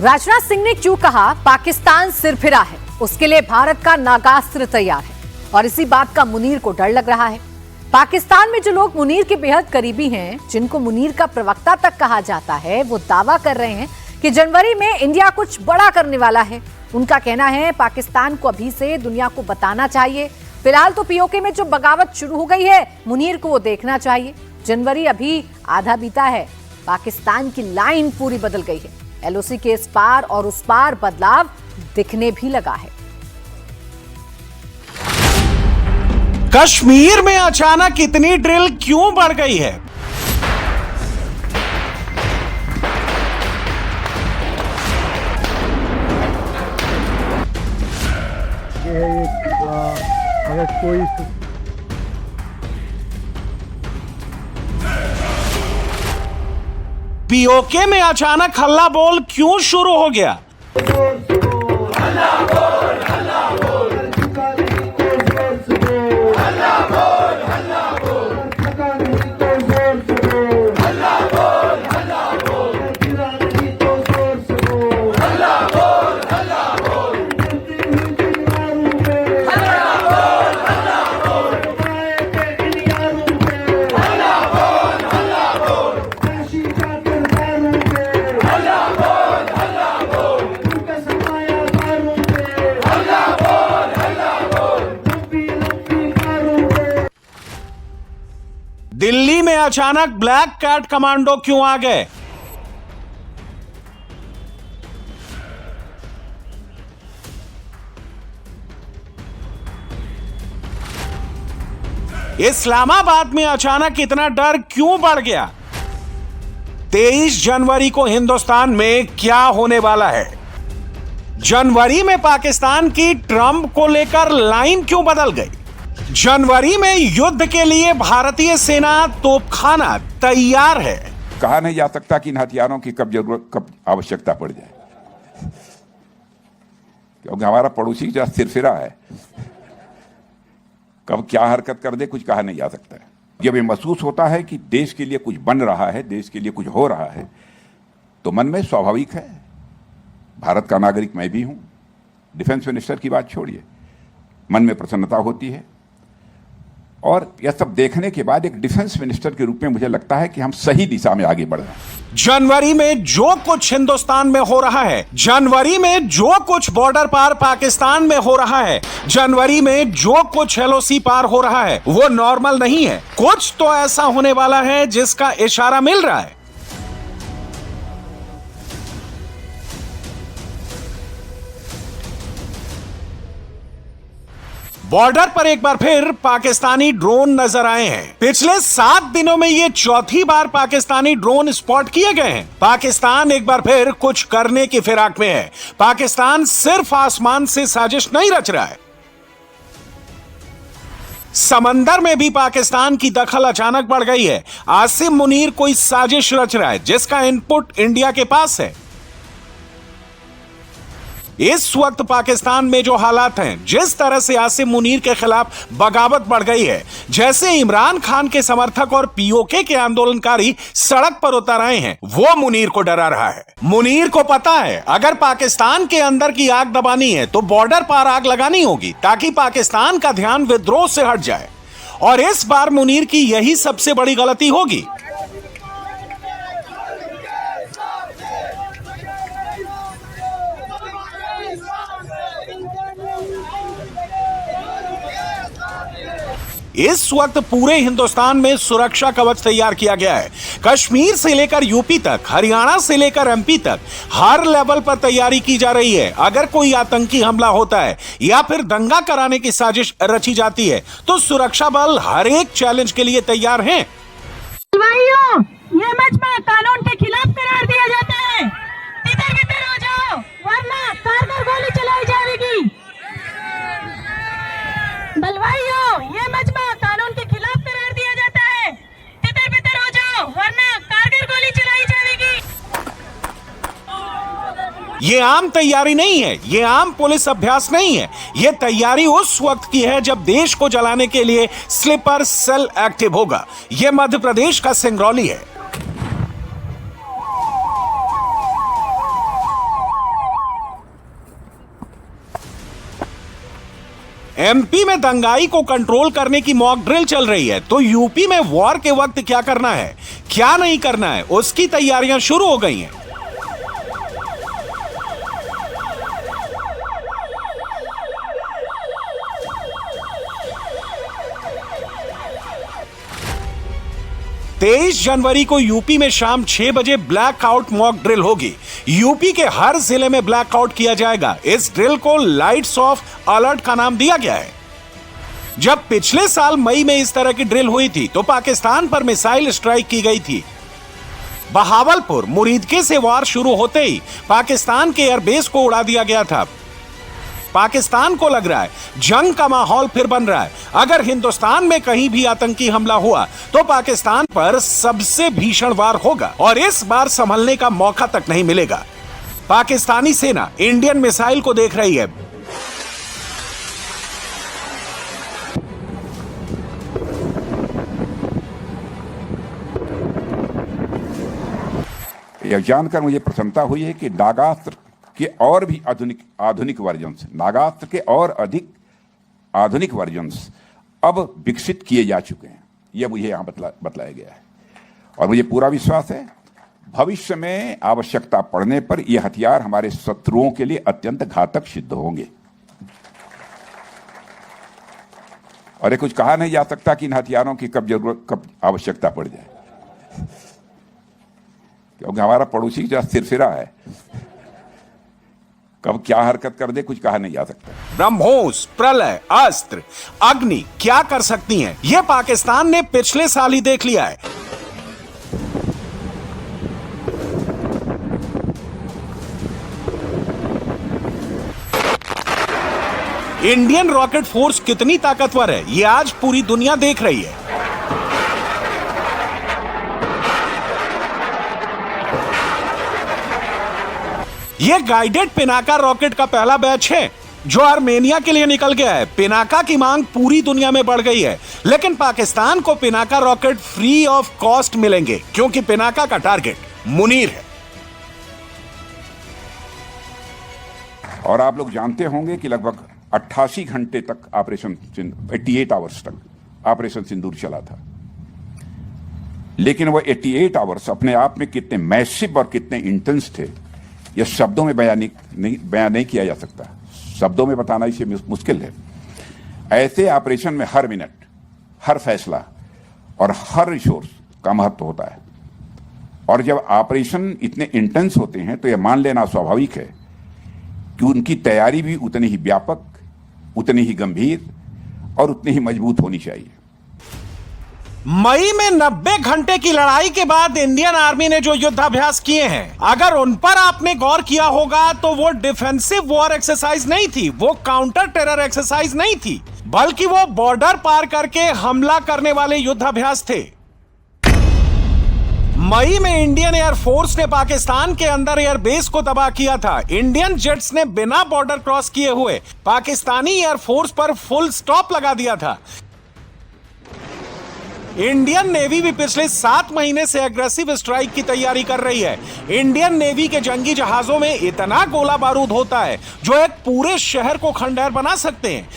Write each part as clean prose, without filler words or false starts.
राजनाथ सिंह ने क्यों कहा पाकिस्तान सिरफिरा है, उसके लिए भारत का नागास्त्र तैयार है और इसी बात का मुनीर को डर लग रहा है। पाकिस्तान में जो लोग मुनीर के बेहद करीबी हैं, जिनको मुनीर का प्रवक्ता तक कहा जाता है, वो दावा कर रहे हैं कि जनवरी में इंडिया कुछ बड़ा करने वाला है। उनका कहना है पाकिस्तान को अभी से दुनिया को बताना चाहिए। फिलहाल तो पीओके में जो बगावत शुरू हो गई है, मुनीर को वो देखना चाहिए। जनवरी अभी आधा बीता है, पाकिस्तान की लाइन पूरी बदल गई है। एलओसी के इस पार और उस पार बदलाव दिखने भी लगा है। कश्मीर में अचानक इतनी ड्रिल क्यों बढ़ गई है? अगर कोई पीओके में अचानक हल्ला बोल क्यों शुरू हो गया? दिल्ली में अचानक ब्लैक कैट कमांडो क्यों आ गए? इस्लामाबाद में अचानक इतना डर क्यों बढ़ गया? 23 जनवरी को हिंदुस्तान में क्या होने वाला है? जनवरी में पाकिस्तान की ट्रंप को लेकर लाइन क्यों बदल गई? जनवरी में युद्ध के लिए भारतीय सेना तोपखाना तैयार है। कहा नहीं जा सकता कि इन हथियारों की कब आवश्यकता पड़ जाए, क्योंकि हमारा पड़ोसी जो सिरफिरा है, कब क्या हरकत कर दे कुछ कहा नहीं जा सकता है। जब ये महसूस होता है कि देश के लिए कुछ बन रहा है, देश के लिए कुछ हो रहा है, तो मन में स्वाभाविक है, भारत का नागरिक मैं भी हूं, डिफेंस मिनिस्टर की बात छोड़िए, मन में प्रसन्नता होती है। और यह सब देखने के बाद एक डिफेंस मिनिस्टर के रूप में मुझे लगता है कि हम सही दिशा में आगे बढ़ रहे हैं। जनवरी में जो कुछ हिंदुस्तान में हो रहा है, जनवरी में जो कुछ बॉर्डर पार पाकिस्तान में हो रहा है, जनवरी में जो कुछ एलओसी पार हो रहा है, वो नॉर्मल नहीं है। कुछ तो ऐसा होने वाला है जिसका इशारा मिल रहा है। बॉर्डर पर एक बार फिर पाकिस्तानी ड्रोन नजर आए हैं। पिछले 7 दिनों में ये चौथी बार पाकिस्तानी ड्रोन स्पॉट किए गए हैं। पाकिस्तान एक बार फिर कुछ करने की फिराक में है। पाकिस्तान सिर्फ आसमान से साजिश नहीं रच रहा है, समंदर में भी पाकिस्तान की दखल अचानक बढ़ गई है। आसिम मुनीर कोई साजिश रच रहा है जिसका इनपुट इंडिया के पास है। इस वक्त पाकिस्तान में जो हालात हैं, जिस तरह से आसिम मुनीर के खिलाफ बगावत बढ़ गई है, जैसे इमरान खान के समर्थक और पीओके के आंदोलनकारी सड़क पर उतर आए हैं, वो मुनीर को डरा रहा है। मुनीर को पता है अगर पाकिस्तान के अंदर की आग दबानी है तो बॉर्डर पार आग लगानी होगी, ताकि पाकिस्तान का ध्यान विद्रोह से हट जाए। और इस बार मुनीर की यही सबसे बड़ी गलती होगी। इस वक्त पूरे हिंदुस्तान में सुरक्षा कवच तैयार किया गया है। कश्मीर से लेकर यूपी तक, हरियाणा से लेकर एमपी तक, हर लेवल पर तैयारी की जा रही है। अगर कोई आतंकी हमला होता है या फिर दंगा कराने की साजिश रची जाती है तो सुरक्षा बल हर एक चैलेंज के लिए तैयार हैं। भाइयों, ये मजमा कानून के खिलाफ करार दिया जाता है। इधर भीतर हो जाओ, वरना कारगर गोली चलाई जाएगी। बलवाइयों, ये मजमा कानून के खिलाफ करार दिया जाता है। तितर बितर हो जाओ, वरना कारगर गोली चलाई जाएगी। ये आम तैयारी नहीं है, ये आम पुलिस अभ्यास नहीं है। ये तैयारी उस वक्त की है जब देश को जलाने के लिए स्लीपर सेल एक्टिव होगा। ये मध्य प्रदेश का सिंगरौली है। एमपी में दंगाई को कंट्रोल करने की मॉक ड्रिल चल रही है, तो यूपी में वॉर के वक्त क्या करना है, क्या नहीं करना है, उसकी तैयारियां शुरू हो गई हैं। तेईस जनवरी को यूपी में शाम 6 बजे ब्लैकआउट मॉक ड्रिल होगी। यूपी के हर जिले में ब्लैकआउट किया जाएगा। इस ड्रिल को लाइट्स ऑफ अलर्ट का नाम दिया गया है। जब पिछले साल मई में इस तरह की ड्रिल हुई थी तो पाकिस्तान पर मिसाइल स्ट्राइक की गई थी। बहावलपुर मुरीदके से वार शुरू होते ही पाकिस्तान के एयरबेस को उड़ा दिया गया था। पाकिस्तान को लग रहा है जंग का माहौल फिर बन रहा है। अगर हिंदुस्तान में कहीं भी आतंकी हमला हुआ तो पाकिस्तान पर सबसे भीषण वार होगा और इस बार संभलने का मौका तक नहीं मिलेगा। पाकिस्तानी सेना इंडियन मिसाइल को देख रही है। यह जानकर मुझे प्रसन्नता हुई है कि नागास्त्र के और भी आधुनिक वर्जन्स, नागास्त्र के और अधिक आधुनिक वर्जन्स अब विकसित किए जा चुके हैं। यह मुझे यहाँ बतलाया गया है और मुझे पूरा विश्वास है भविष्य में आवश्यकता पड़ने पर यह हथियार हमारे शत्रुओं के लिए अत्यंत घातक सिद्ध होंगे। और ये कुछ कहा नहीं जा सकता कि इन हथियारों की कब आवश्यकता पड़ जाए, क्योंकि हमारा पड़ोसी जो सिरफिरा है, कब क्या हरकत कर दे कुछ कहा नहीं जा सकता। ब्रह्मोस, प्रलय, अस्त्र, अग्नि क्या कर सकती हैं, यह पाकिस्तान ने पिछले साल ही देख लिया है। इंडियन रॉकेट फोर्स कितनी ताकतवर है, यह आज पूरी दुनिया देख रही है। यह गाइडेड पिनाका रॉकेट का पहला बैच है जो आर्मेनिया के लिए निकल गया है। पिनाका की मांग पूरी दुनिया में बढ़ गई है, लेकिन पाकिस्तान को Pinaka rocket free of cost मिलेंगे क्योंकि पिनाका का टारगेट मुनीर है। और आप लोग जानते होंगे कि लगभग 88 घंटे तक 88 आवर्स तक ऑपरेशन सिंदूर चला था, लेकिन वो 88 आवर्स अपने आप में कितने मैसिव और कितने इंटेंस थे यह शब्दों में बयान नहीं किया जा सकता। शब्दों में बताना इसे मुश्किल है। ऐसे ऑपरेशन में हर मिनट, हर फैसला और हर रिसोर्स का महत्व होता है। और जब ऑपरेशन इतने इंटेंस होते हैं तो यह मान लेना स्वाभाविक है कि उनकी तैयारी भी उतनी ही व्यापक, उतनी ही गंभीर और उतनी ही मजबूत होनी चाहिए। मई में 90 घंटे की लड़ाई के बाद इंडियन आर्मी ने जो युद्धाभ्यास किए हैं, अगर उन पर आपने गौर किया होगा तो वो डिफेंसिव वॉर एक्सरसाइज नहीं थी, वो काउंटर टेरर एक्सरसाइज नहीं थी, बल्कि वो बॉर्डर पार करके हमला करने वाले युद्धाभ्यास थे। मई में इंडियन एयरफोर्स ने पाकिस्तान के अंदर एयरबेस को तबाह किया था। इंडियन जेट्स ने बिना बॉर्डर क्रॉस किए हुए पाकिस्तानी एयरफोर्स पर फुल स्टॉप लगा दिया था। इंडियन नेवी भी पिछले 7 महीने से एग्रेसिव स्ट्राइक की तैयारी कर रही है। इंडियन नेवी के जंगी जहाजों में इतना गोला बारूद होता है जो एक पूरे शहर को खंडहर बना सकते हैं।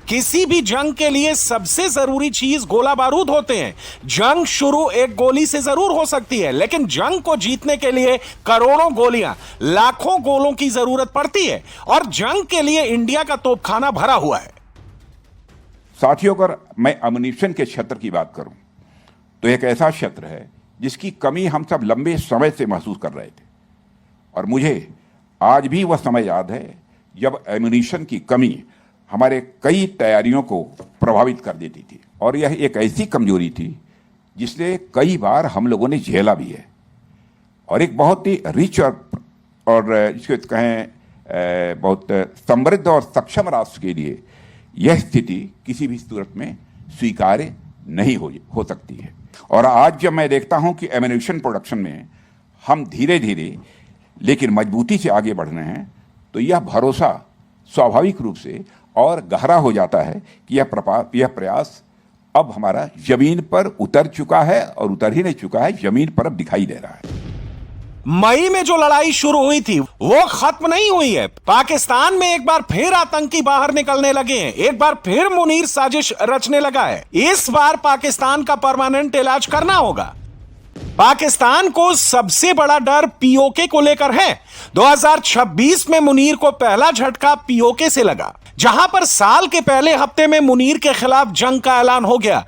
किसी भी जंग के लिए सबसे जरूरी चीज गोला बारूद होते हैं। जंग शुरू एक गोली से जरूर हो सकती है, लेकिन जंग को जीतने के लिए करोड़ों गोलियां, लाखों गोलों की जरूरत पड़ती है और जंग के लिए इंडिया का तोपखाना भरा हुआ है। साथियों, अगर मैं अम्युनिशन के क्षेत्र की बात करूं तो एक ऐसा क्षेत्र है जिसकी कमी हम सब लंबे समय से महसूस कर रहे थे और मुझे आज भी वह समय याद है जब एम्युनिशन की कमी हमारे कई तैयारियों को प्रभावित कर देती थी। और यह एक ऐसी कमजोरी थी जिसने कई बार हम लोगों ने झेला भी है। और एक बहुत ही रिच और जिसको कहें बहुत समृद्ध और सक्षम राष्ट्र के लिए यह स्थिति किसी भी सूरत में स्वीकार्य नहीं हो सकती है। और आज जब मैं देखता हूं कि एम्युनिशन प्रोडक्शन में हम धीरे धीरे लेकिन मजबूती से आगे बढ़ रहे हैं, तो यह भरोसा स्वाभाविक रूप से और गहरा हो जाता है कि यह प्रयास अब हमारा जमीन पर उतर चुका है और उतर ही नहीं चुका है, जमीन पर अब दिखाई दे रहा है। मई में जो लड़ाई शुरू हुई थी वो खत्म नहीं हुई है। पाकिस्तान में एक बार फिर आतंकी बाहर निकलने लगे हैं, एक बार फिर मुनीर साजिश रचने लगा है। इस बार पाकिस्तान का परमानेंट इलाज करना होगा। पाकिस्तान को सबसे बड़ा डर पीओके को लेकर है। 2026 में मुनीर को पहला झटका पीओके से लगा, जहां पर साल के पहले हफ्ते में मुनीर के खिलाफ जंग का ऐलान हो गया।